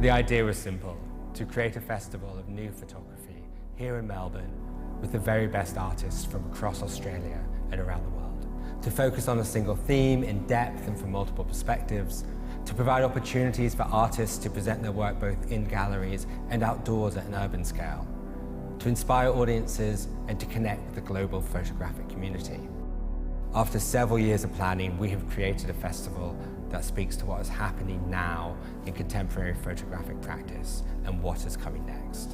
The idea was simple, to create a festival of new photography here in Melbourne with the very best artists from across Australia and around the world. To focus on a single theme in depth and from multiple perspectives, to provide opportunities for artists to present their work both in galleries and outdoors at an urban scale, to inspire audiences and to connect with the global photographic community. After several years of planning, we have created a festival that speaks to what is happening now in contemporary photographic practice and what is coming next.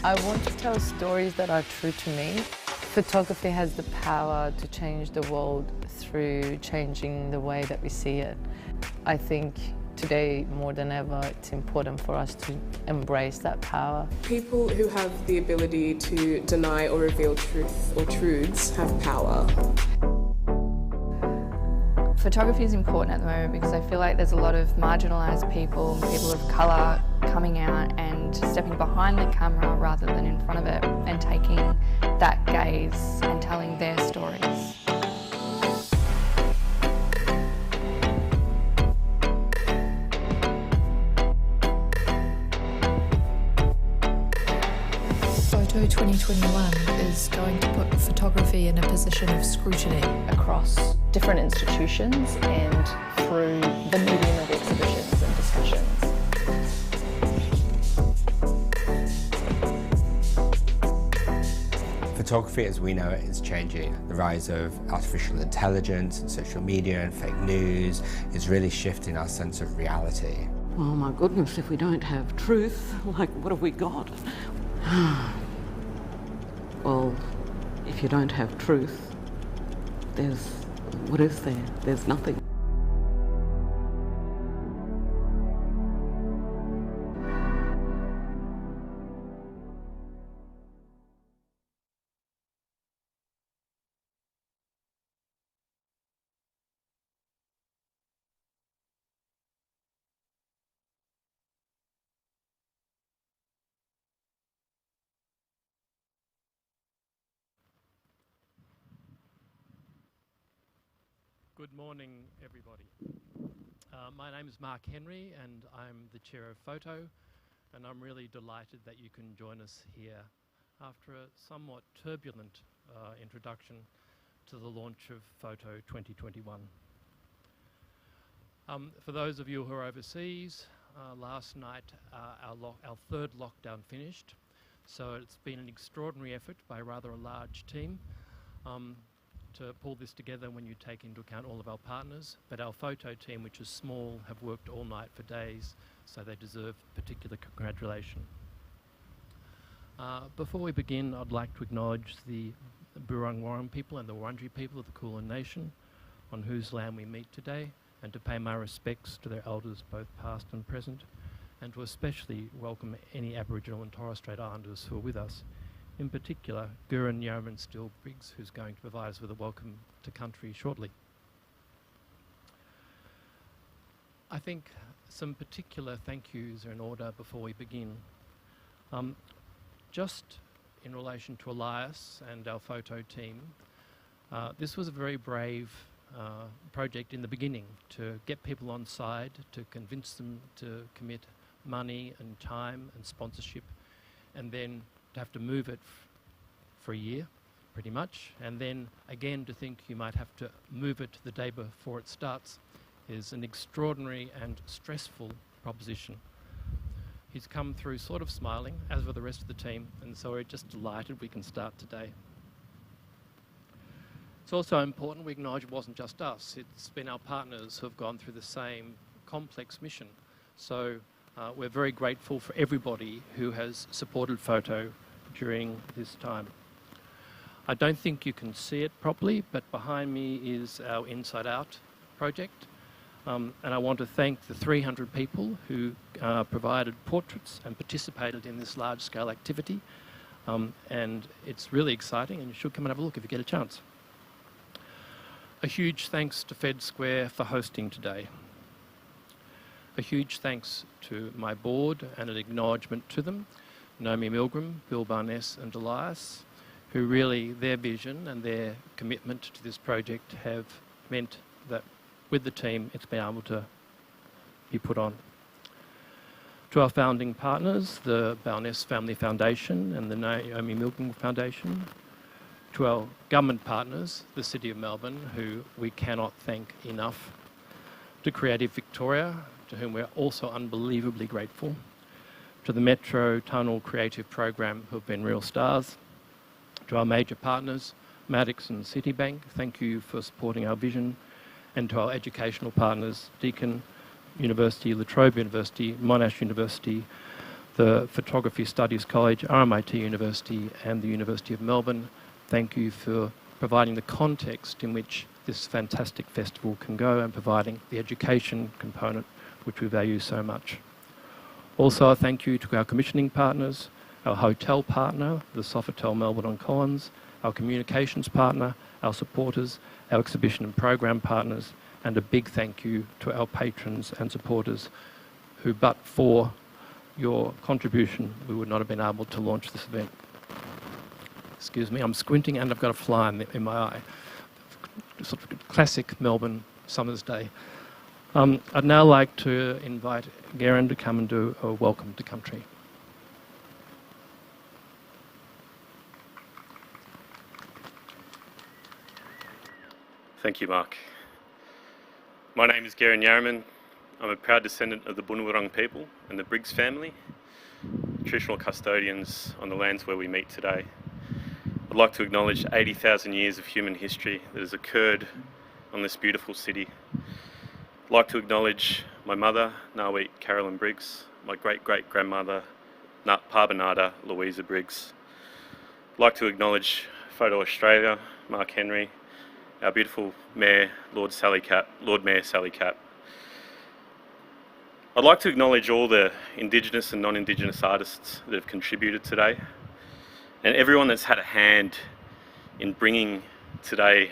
I want to tell stories that are true to me. Photography has the power to change the world through changing the way that we see it. I think today, more than ever, it's important for us to embrace that power. People who have the ability to deny or reveal truth or truths have power. Photography is important at the moment because I feel like there's a lot of marginalised people of colour coming out and stepping behind the camera rather than in front of it and taking that gaze and telling their stories. Photo 2021 is going to put photography in a position of scrutiny across different institutions and through the medium of exhibitions and discussions. Photography as we know it is changing. The rise of artificial intelligence and social media and fake news is really shifting our sense of reality. Oh my goodness, if we don't have truth, like what have we got? Well, if you don't have truth, what is there? There's nothing. Good morning, everybody. My name is Mark Henry and I'm the Chair of Photo, and I'm really delighted that you can join us here after a somewhat turbulent introduction to the launch of Photo 2021. For those of you who are overseas, last night our third lockdown finished, so it's been an extraordinary effort by rather a large team to pull this together when you take into account all of our partners, but our photo team, which is small, have worked all night for days, so they deserve particular congratulation. Before we begin, I'd like to acknowledge the Burrung Warran people and the Wurundjeri people of the Kulin Nation, on whose land we meet today, and to pay my respects to their elders, both past and present, and to especially welcome any Aboriginal and Torres Strait Islanders who are with us. In particular, Gurun Yarraman Steele Briggs, who's going to provide us with a welcome to country shortly. I think some particular thank yous are in order before we begin. Just in relation to Elias and our photo team, this was a very brave project in the beginning to get people on side, to convince them to commit money and time and sponsorship, and then to have to move it for a year, pretty much, and then again to think you might have to move it the day before it starts is an extraordinary and stressful proposition. He's come through sort of smiling, as were the rest of the team, and so we're just delighted we can start today. It's also important we acknowledge it wasn't just us, it's been our partners who have gone through the same complex mission. So we're very grateful for everybody who has supported Photo during this time. I don't think you can see it properly, but behind me is our Inside Out project. And I want to thank the 300 people who provided portraits and participated in this large-scale activity. And it's really exciting, and you should come and have a look if you get a chance. A huge thanks to Fed Square for hosting today. A huge thanks to my board and an acknowledgement to them, Naomi Milgram, Bill Barness and Elias, who really, their vision and their commitment to this project have meant that with the team it's been able to be put on. To our founding partners, the Baroness Family Foundation and the Naomi Milking Foundation. To our government partners, the City of Melbourne, who we cannot thank enough. To Creative Victoria, to whom we're also unbelievably grateful. To the Metro Tunnel Creative Program, who have been real stars. To our major partners, Maddocks and Citibank, thank you for supporting our vision. And to our educational partners, Deakin University, La Trobe University, Monash University, the Photography Studies College, RMIT University and the University of Melbourne, thank you for providing the context in which this fantastic festival can go and providing the education component which we value so much. Also, a thank you to our commissioning partners, our hotel partner, the Sofitel Melbourne on Collins, our communications partner, our supporters, our exhibition and program partners, and a big thank you to our patrons and supporters who, but for your contribution, we would not have been able to launch this event. Excuse me, I'm squinting and I've got a fly in my eye. Sort of classic Melbourne summer's day. I'd now like to invite Garen to come and do a welcome to country. Thank you, Mark. My name is Garen Yarraman. I'm a proud descendant of the Bunurong people and the Briggs family, traditional custodians on the lands where we meet today. I'd like to acknowledge 80,000 years of human history that has occurred on this beautiful city. I'd like to acknowledge my mother, Nawit Carolyn Briggs, my great-great-grandmother, Parbanada Louisa Briggs. I'd like to acknowledge Photo Australia, Mark Henry, our beautiful Mayor, Lord Mayor Sally Capp. I'd like to acknowledge all the Indigenous and non-Indigenous artists that have contributed today, and everyone that's had a hand in bringing today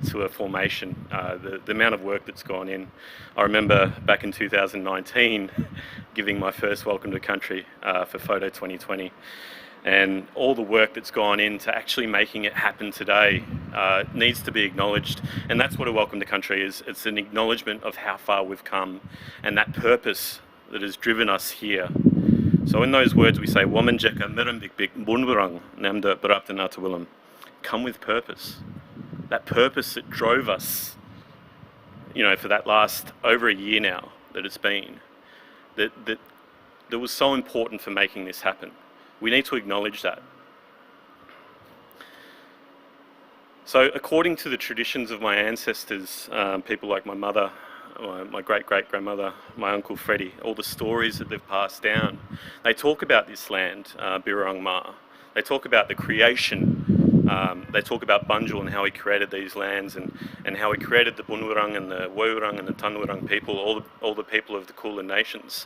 to a formation, the amount of work that's gone in. I remember back in 2019 giving my first Welcome to Country for Photo 2020. And all the work that's gone into actually making it happen today needs to be acknowledged. And that's what a Welcome to Country is. It's an acknowledgement of how far we've come and that purpose that has driven us here. So in those words we say, Womanjeka Mirambik Bunburang Namda Baraptanatawilam. Come with purpose. That purpose that drove us, for that last over a year now that it's been, that was so important for making this happen. We need to acknowledge that. So according to the traditions of my ancestors, people like my mother, my great-great-grandmother, my uncle Freddie, all the stories that they've passed down, they talk about this land, Birrong Ma. They talk about the creation. They talk about Bunjil and how he created these lands and how he created the Bunurong and the Woiwurrung and the Tanwurrung people, all the people of the Kulin nations,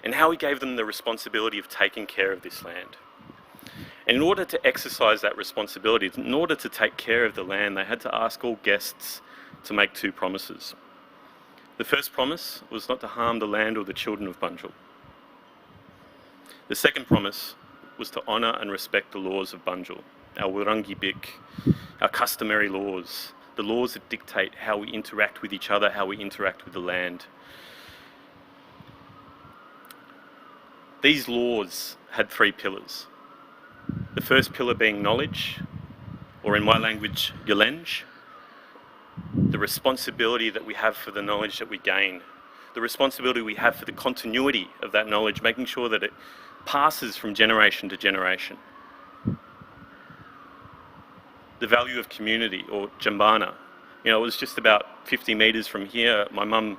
and how he gave them the responsibility of taking care of this land. And in order to exercise that responsibility, in order to take care of the land, they had to ask all guests to make two promises. The first promise was not to harm the land or the children of Bunjil. The second promise was to honour and respect the laws of Bunjil, our Wirangi Bik, our customary laws, the laws that dictate how we interact with each other, how we interact with the land. These laws had three pillars. The first pillar being knowledge, or in my language, Yalenge, the responsibility that we have for the knowledge that we gain, the responsibility we have for the continuity of that knowledge, making sure that it passes from generation to generation. The value of community, or Jambana. It was just about 50 metres from here, my mum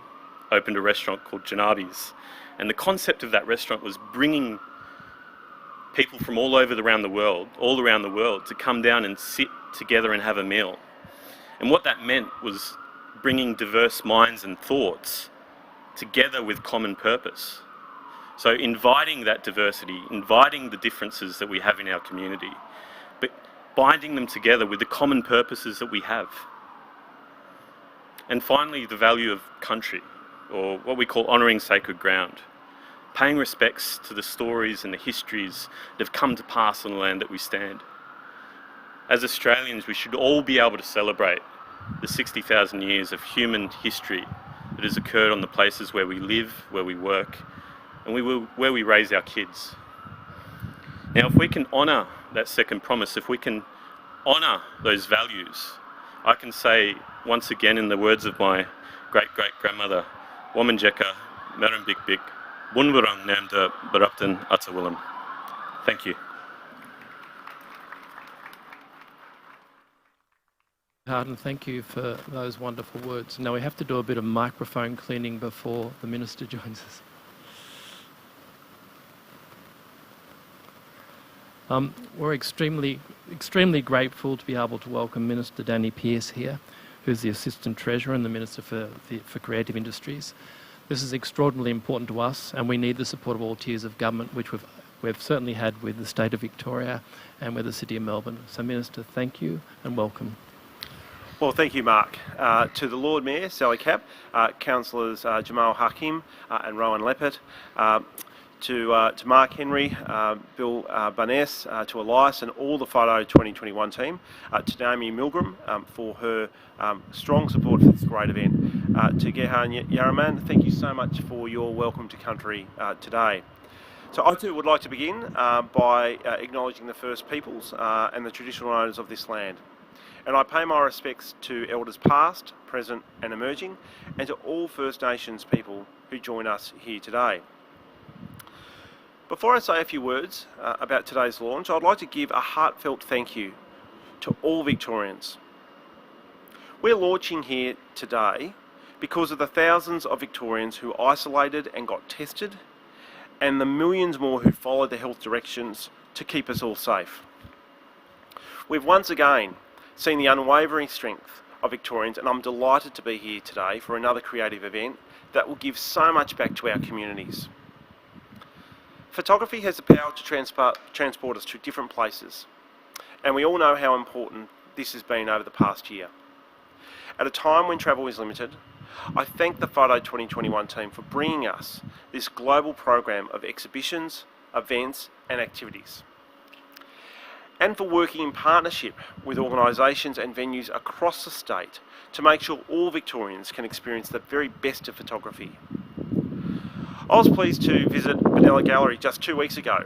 opened a restaurant called Janabi's. And the concept of that restaurant was bringing people from all around the world, to come down and sit together and have a meal. And what that meant was bringing diverse minds and thoughts together with common purpose. So inviting that diversity, inviting the differences that we have in our community, but binding them together with the common purposes that we have. And finally, the value of country, or what we call honouring sacred ground, paying respects to the stories and the histories that have come to pass on the land that we stand. As Australians, we should all be able to celebrate the 60,000 years of human history that has occurred on the places where we live, where we work, and where we raise our kids. Now, if we can honour that second promise, if we can honour those values, I can say once again in the words of my great-great-grandmother, Womanjeka Merambik Bunburang Namda Baraptan Atawillam. Thank you. Harden, thank you for those wonderful words. Now we have to do a bit of microphone cleaning before the Minister joins us. We're extremely grateful to be able to welcome Minister Danny Pearson here, who's the Assistant Treasurer and the Minister for Creative Industries. This is extraordinarily important to us, and we need the support of all tiers of government, which we've certainly had with the State of Victoria and with the City of Melbourne. So, Minister, thank you and welcome. Well, thank you, Mark. To the Lord Mayor, Sally Capp, Councillors Jamal Hakim and Rowan Leppert, to Mark Henry, Bill Barnes, to Elias and all the Photo 2021 team, to Naomi Milgram for her strong support for this great event, to Gehan Yaraman, thank you so much for your welcome to country today. So I too would like to begin by acknowledging the First Peoples and the traditional owners of this land. And I pay my respects to elders past, present and emerging, and to all First Nations people who join us here today. Before I say a few words about today's launch, I'd like to give a heartfelt thank you to all Victorians. We're launching here today because of the thousands of Victorians who isolated and got tested, and the millions more who followed the health directions to keep us all safe. We've once again seen the unwavering strength of Victorians, and I'm delighted to be here today for another creative event that will give so much back to our communities. Photography has the power to transport us to different places, and we all know how important this has been over the past year. At a time when travel is limited, I thank the Photo 2021 team for bringing us this global program of exhibitions, events and activities, and for working in partnership with organisations and venues across the state to make sure all Victorians can experience the very best of photography. I was pleased to visit Benalla Gallery just 2 weeks ago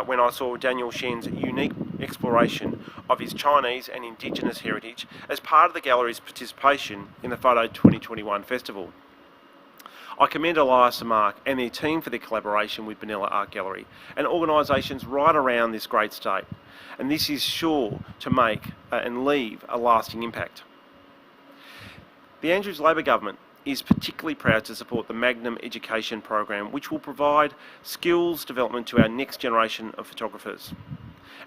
when I saw Daniel Shen's unique exploration of his Chinese and Indigenous heritage as part of the gallery's participation in the Photo 2021 festival. I commend Elias and Mark and their team for their collaboration with Benalla Art Gallery and organisations right around this great state, and this is sure to make and leave a lasting impact. The Andrews Labor Government is particularly proud to support the Magnum Education Program, which will provide skills development to our next generation of photographers.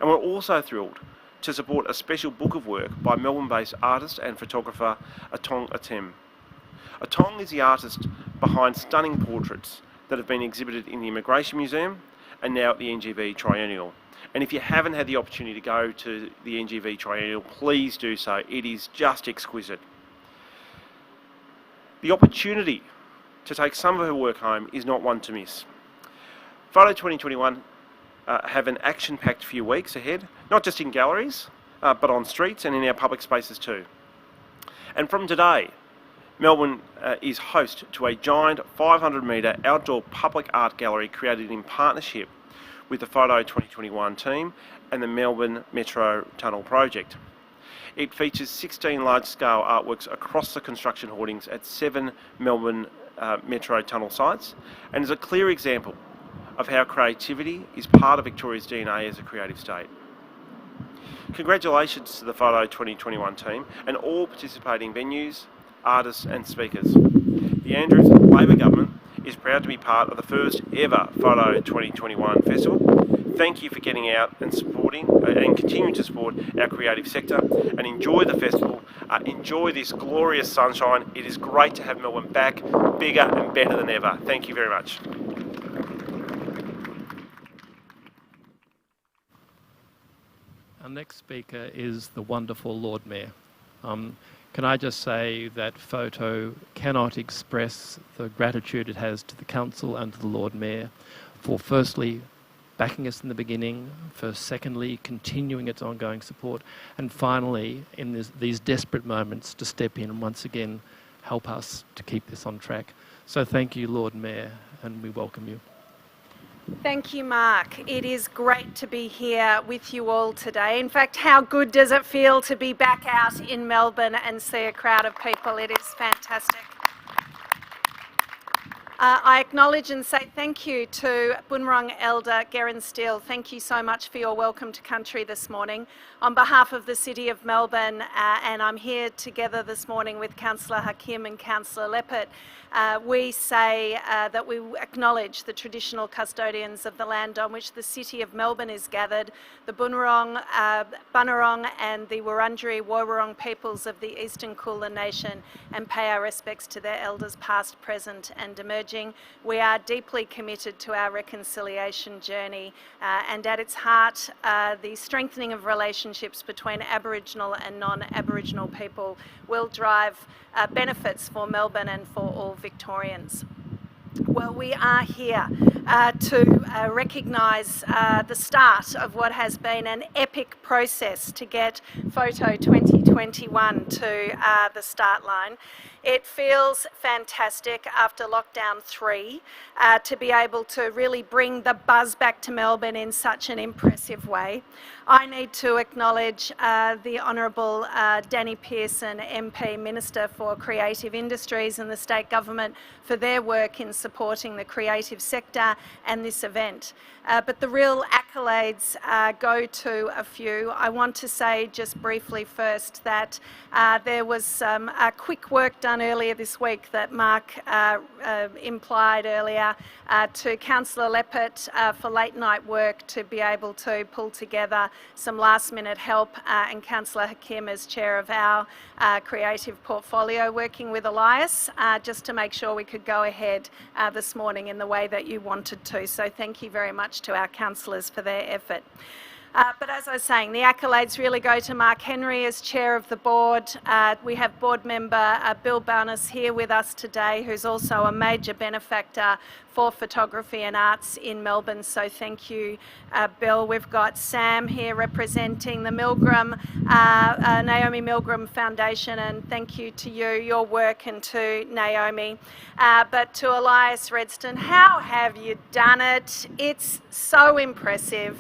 And we're also thrilled to support a special book of work by Melbourne-based artist and photographer Atong Atem. Atong is the artist behind stunning portraits that have been exhibited in the Immigration Museum and now at the NGV Triennial. And if you haven't had the opportunity to go to the NGV Triennial, please do so. It is just exquisite. The opportunity to take some of her work home is not one to miss. Photo 2021 have an action-packed few weeks ahead, not just in galleries, but on streets and in our public spaces too. And from today, Melbourne is host to a giant 500-metre outdoor public art gallery created in partnership with the Photo 2021 team and the Melbourne Metro Tunnel project. It features 16 large-scale artworks across the construction hoardings at 7 Melbourne Metro Tunnel sites, and is a clear example of how creativity is part of Victoria's DNA as a creative state. Congratulations to the Photo 2021 team and all participating venues, artists and speakers. The Andrews Labor Government is proud to be part of the first ever Photo 2021 festival. Thank you for getting out and supporting and continuing to support our creative sector, and enjoy the festival. Enjoy this glorious sunshine. It is great to have Melbourne back, bigger and better than ever. Thank you very much. Our next speaker is the wonderful Lord Mayor. Can I just say that Photo cannot express the gratitude it has to the Council and to the Lord Mayor for firstly backing us in the beginning, for secondly, continuing its ongoing support, and finally, in these desperate moments, to step in and once again help us to keep this on track. So thank you, Lord Mayor, and we welcome you. Thank you, Mark. It is great to be here with you all today. In fact, how good does it feel to be back out in Melbourne and see a crowd of people? It is fantastic. I acknowledge and say thank you to Bunurong Elder Gerrin Steele. Thank you so much for your welcome to country this morning. On behalf of the City of Melbourne, and I'm here together this morning with Councillor Hakim and Councillor Leppert, we say that we acknowledge the traditional custodians of the land on which the City of Melbourne is gathered, the Bunurong, Bunurong and the Wurundjeri Woiwurrung peoples of the Eastern Kulin Nation, and pay our respects to their elders past, present and emerging. We are deeply committed to our reconciliation journey, and at its heart, the strengthening of relationships between Aboriginal and non-Aboriginal people will drive benefits for Melbourne and for all Victorians. Well, we are here to recognise the start of what has been an epic process to get Photo 2021 to the start line. It feels fantastic after lockdown 3 to be able to really bring the buzz back to Melbourne in such an impressive way. I need to acknowledge the Honourable Danny Pearson, MP, Minister for Creative Industries, and the State Government for their work in supporting the creative sector and this event. But the real accolades go to a few. I want to say just briefly first that there was some quick work done earlier this week that Mark implied earlier to Councillor Leppert for late night work to be able to pull together some last minute help, and Councillor Hakim as chair of our creative portfolio, working with Elias just to make sure we could go ahead this morning in the way that you wanted to. So thank you very much to our councillors for their effort. But as I was saying, the accolades really go to Mark Henry as chair of the board. We have board member Bill Bowness here with us today, who's also a major benefactor for photography and arts in Melbourne, so thank you, Bill. We've got Sam here representing the Milgram, Naomi Milgram Foundation, and thank you to you, your work, and to Naomi. But to Elias Redstone, how have you done it? It's so impressive.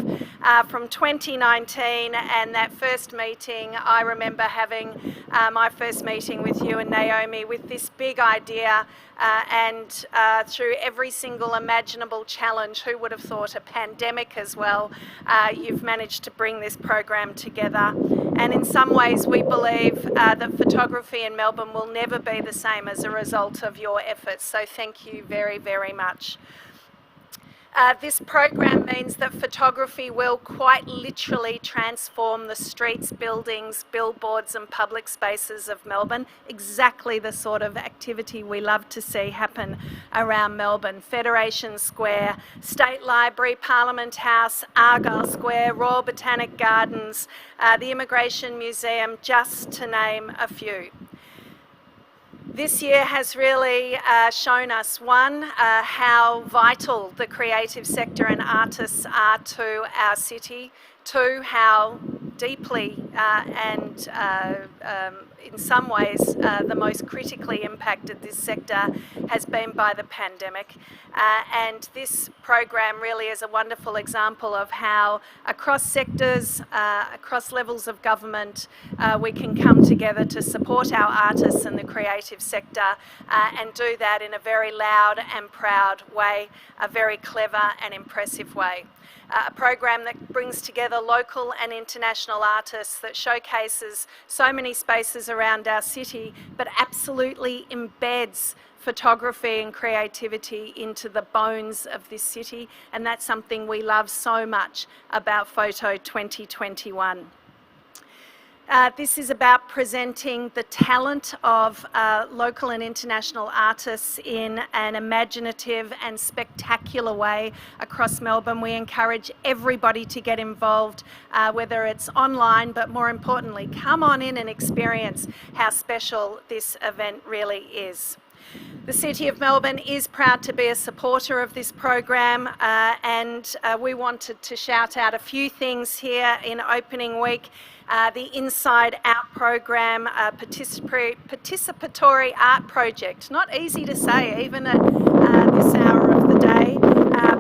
From 2019 and that first meeting, I remember having my first meeting with you and Naomi with this big idea, and through every single imaginable challenge, who would have thought a pandemic as well, you've managed to bring this program together. And in some ways we believe that photography in Melbourne will never be the same as a result of your efforts, so thank you very, very much. This program means that photography will quite literally transform the streets, buildings, billboards and public spaces of Melbourne, exactly the sort of activity we love to see happen around Melbourne. Federation Square, State Library, Parliament House, Argyle Square, Royal Botanic Gardens, the Immigration Museum, just to name a few. This year has really shown us, one, how vital the creative sector and artists are to our city, two, how deeply and in some ways the most critically impacted this sector has been by the pandemic. And this program really is a wonderful example of how across sectors, across levels of government, we can come together to support our artists and the creative sector and do that in a very loud and proud way, a very clever and impressive way. A program that brings together local and international artists, that showcases so many spaces around our city, but absolutely embeds photography and creativity into the bones of this city, and that's something we love so much about Photo 2021. This is about presenting the talent of local and international artists in an imaginative and spectacular way across Melbourne. We encourage everybody to get involved, whether it's online, but more importantly, come on in and experience how special this event really is. The City of Melbourne is proud to be a supporter of this program, and we wanted to shout out a few things here in opening week. The Inside Out program, a participatory art project, not easy to say even at this hour of the day,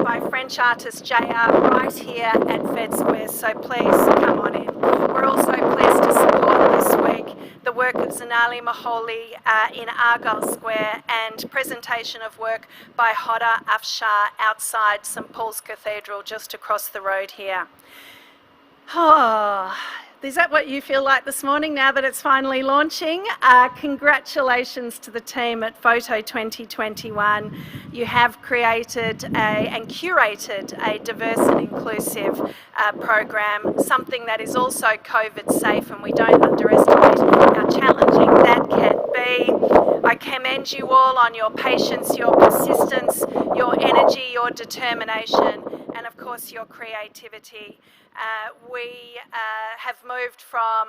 by French artist JR right here at Fed Square, so please come on in. We're also pleased to support this week the work of Zanali Maholi in Argyle Square and presentation of work by Hoda Afshar outside St Paul's Cathedral just across the road here. Oh, is that what you feel like this morning now that it's finally launching? Congratulations to the team at Photo 2021. You have created and curated a diverse and inclusive program, something that is also COVID safe, and we don't underestimate how challenging that can be. I commend you all on your patience, your persistence, your energy, your determination, and of course your creativity. We have moved from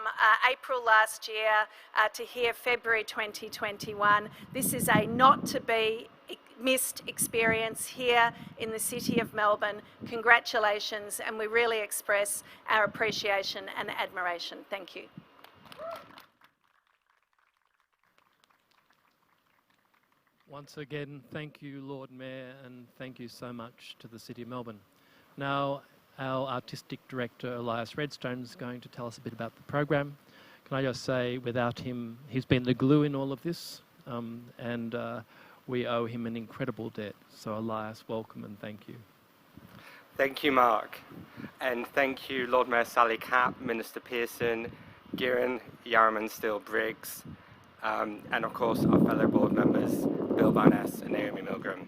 April last year to here, February 2021. This is a not to be missed experience here in the City of Melbourne. Congratulations, and we really express our appreciation and admiration. Thank you. Once again, thank you, Lord Mayor, and thank you so much to the City of Melbourne. Now, our Artistic Director Elias Redstone is going to tell us a bit about the program. Can I just say, without him, he's been the glue in all of this, and we owe him an incredible debt. So Elias, welcome and thank you. Thank you, Mark. And thank you, Lord Mayor Sally Capp, Minister Pearson, Giran Yarraman Steele Briggs, and of course our fellow board members, Bill Barnes and Naomi Milgram.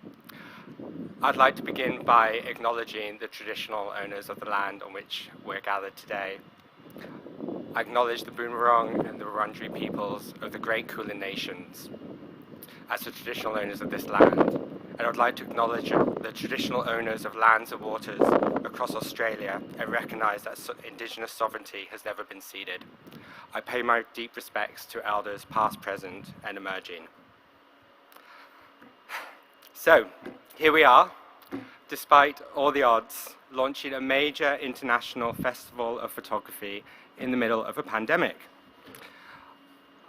I'd like to begin by acknowledging the traditional owners of the land on which we're gathered today. I acknowledge the Boon Wurrung and the Wurundjeri peoples of the Great Kulin Nations as the traditional owners of this land, and I'd like to acknowledge the traditional owners of lands and waters across Australia and recognise that Indigenous sovereignty has never been ceded. I pay my deep respects to elders past, present and emerging. So, here we are, despite all the odds, launching a major international festival of photography in the middle of a pandemic.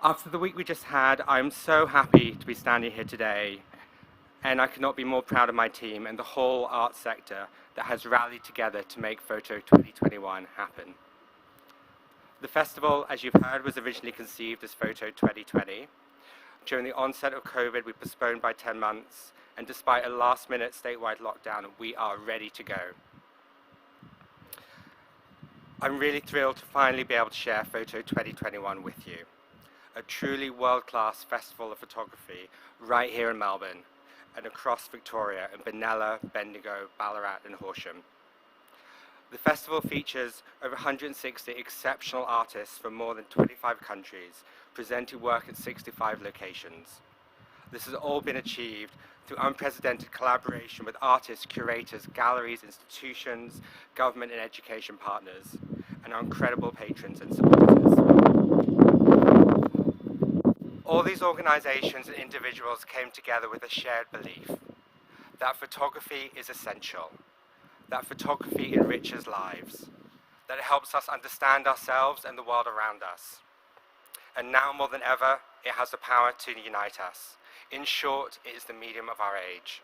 After the week we just had, I'm so happy to be standing here today, and I could not be more proud of my team and the whole arts sector that has rallied together to make Photo 2021 happen. The festival, as you've heard, was originally conceived as Photo 2020. During the onset of COVID, we postponed by 10 months, and despite a last-minute statewide lockdown, we are ready to go. I'm really thrilled to finally be able to share Photo 2021 with you, a truly world-class festival of photography right here in Melbourne and across Victoria in Benalla, Bendigo, Ballarat and Horsham. The festival features over 160 exceptional artists from more than 25 countries, presenting work at 65 locations. This has all been achieved through unprecedented collaboration with artists, curators, galleries, institutions, government and education partners, and our incredible patrons and supporters. All these organisations and individuals came together with a shared belief that photography is essential, that photography enriches lives, that it helps us understand ourselves and the world around us. And now more than ever, it has the power to unite us. In short, it is the medium of our age.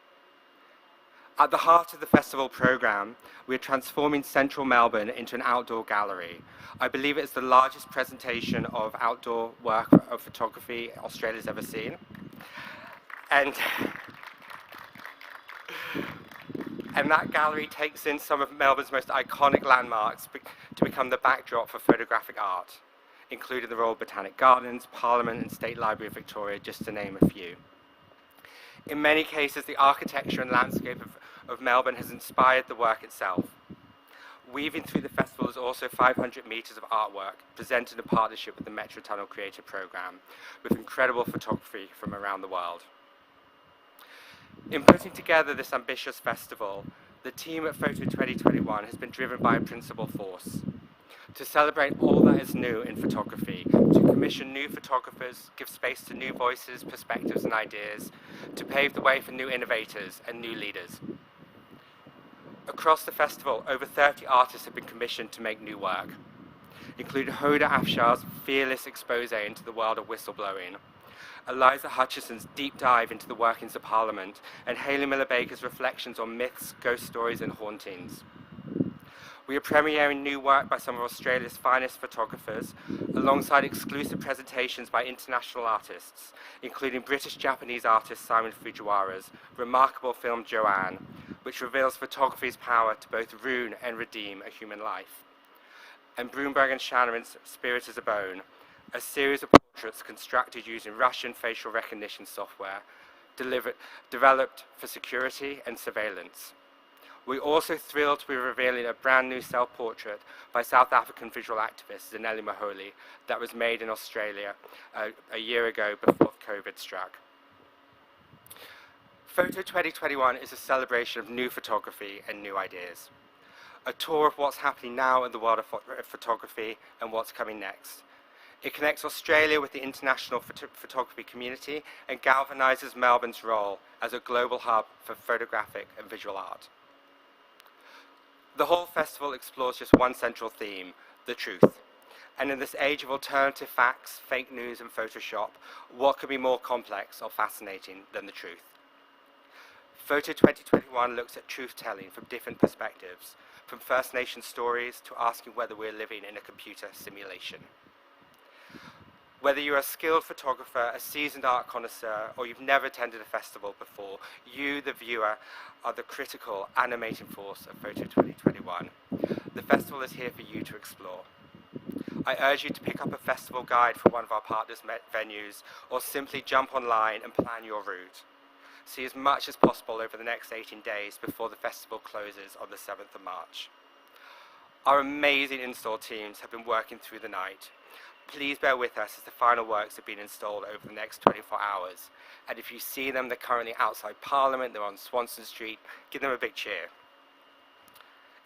At the heart of the festival programme, we are transforming central Melbourne into an outdoor gallery. I believe it is the largest presentation of outdoor work of photography Australia's ever seen. And that gallery takes in some of Melbourne's most iconic landmarks to become the backdrop for photographic art, including the Royal Botanic Gardens, Parliament and State Library of Victoria, just to name a few. In many cases, the architecture and landscape of Melbourne has inspired the work itself. Weaving through the festival is also 500 metres of artwork, presented in partnership with the Metro Tunnel Creative Programme, with incredible photography from around the world. In putting together this ambitious festival, the team at Photo 2021 has been driven by a principal force: to celebrate all that is new in photography, to can commission new photographers, give space to new voices, perspectives and ideas, to pave the way for new innovators and new leaders. Across the festival, over 30 artists have been commissioned to make new work, including Hoda Afshar's fearless expose into the world of whistleblowing, Eliza Hutchison's deep dive into the workings of Parliament, and Hayley Miller Baker's reflections on myths, ghost stories and hauntings. We are premiering new work by some of Australia's finest photographers, alongside exclusive presentations by international artists, including British-Japanese artist Simon Fujiwara's remarkable film Joanne, which reveals photography's power to both ruin and redeem a human life, and Broomberg and Shannon's Spirit as a Bone, a series of portraits constructed using Russian facial recognition software, developed for security and surveillance. We're also thrilled to be revealing a brand new self-portrait by South African visual activist Zanele Maholi that was made in Australia a year ago before COVID struck. Photo 2021 is a celebration of new photography and new ideas. A tour of what's happening now in the world of photography and what's coming next. It connects Australia with the international photography community and galvanizes Melbourne's role as a global hub for photographic and visual art. The whole festival explores just one central theme, the truth. And in this age of alternative facts, fake news and Photoshop, what could be more complex or fascinating than the truth? Photo 2021 looks at truth-telling from different perspectives, from First Nation stories to asking whether we're living in a computer simulation. Whether you're a skilled photographer, a seasoned art connoisseur, or you've never attended a festival before, you, the viewer, are the critical animating force of Photo 2021. The festival is here for you to explore. I urge you to pick up a festival guide from one of our partners' venues, or simply jump online and plan your route. See as much as possible over the next 18 days before the festival closes on the 7th of March. Our amazing install teams have been working through the night. Please bear with us as the final works have been installed over the next 24 hours. And if you see them, they're currently outside Parliament, they're on Swanston Street, give them a big cheer.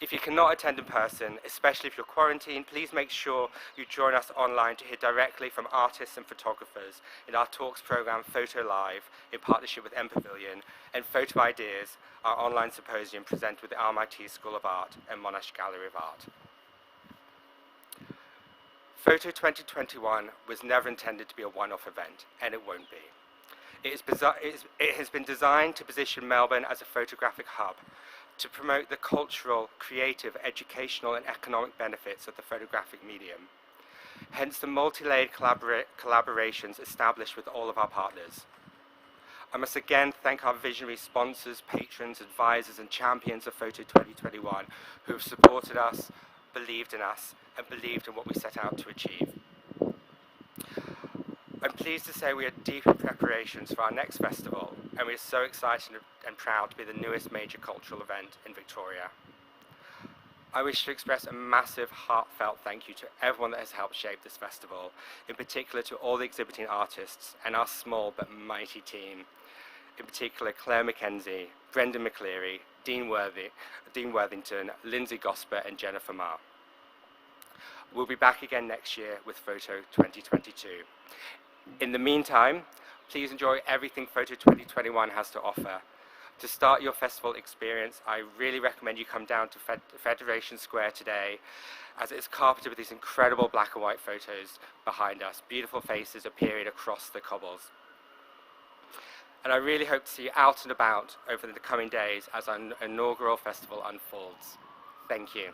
If you cannot attend in person, especially if you're quarantined, please make sure you join us online to hear directly from artists and photographers in our talks program Photo Live in partnership with M Pavilion, and Photo Ideas, our online symposium presented with the RMIT School of Art and Monash Gallery of Art. Photo 2021 was never intended to be a one-off event, and it won't be. It has been designed to position Melbourne as a photographic hub, to promote the cultural, creative, educational and economic benefits of the photographic medium. Hence the multi-layered collaborations established with all of our partners. I must again thank our visionary sponsors, patrons, advisors and champions of Photo 2021 who have supported us, believed in us and believed in what we set out to achieve. I'm pleased to say we are deep in preparations for our next festival, and we are so excited and proud to be the newest major cultural event in Victoria. I wish to express a massive, heartfelt thank you to everyone that has helped shape this festival, in particular to all the exhibiting artists and our small but mighty team, in particular Claire McKenzie, Brendan McCleary, Dean Worthington, Lindsay Gosper and Jennifer Marr. We'll be back again next year with Photo 2022. In the meantime, please enjoy everything Photo 2021 has to offer. To start your festival experience, I really recommend you come down to Federation Square today, as it's carpeted with these incredible black and white photos behind us, beautiful faces appearing across the cobbles. And I really hope to see you out and about over the coming days as our inaugural festival unfolds. Thank you.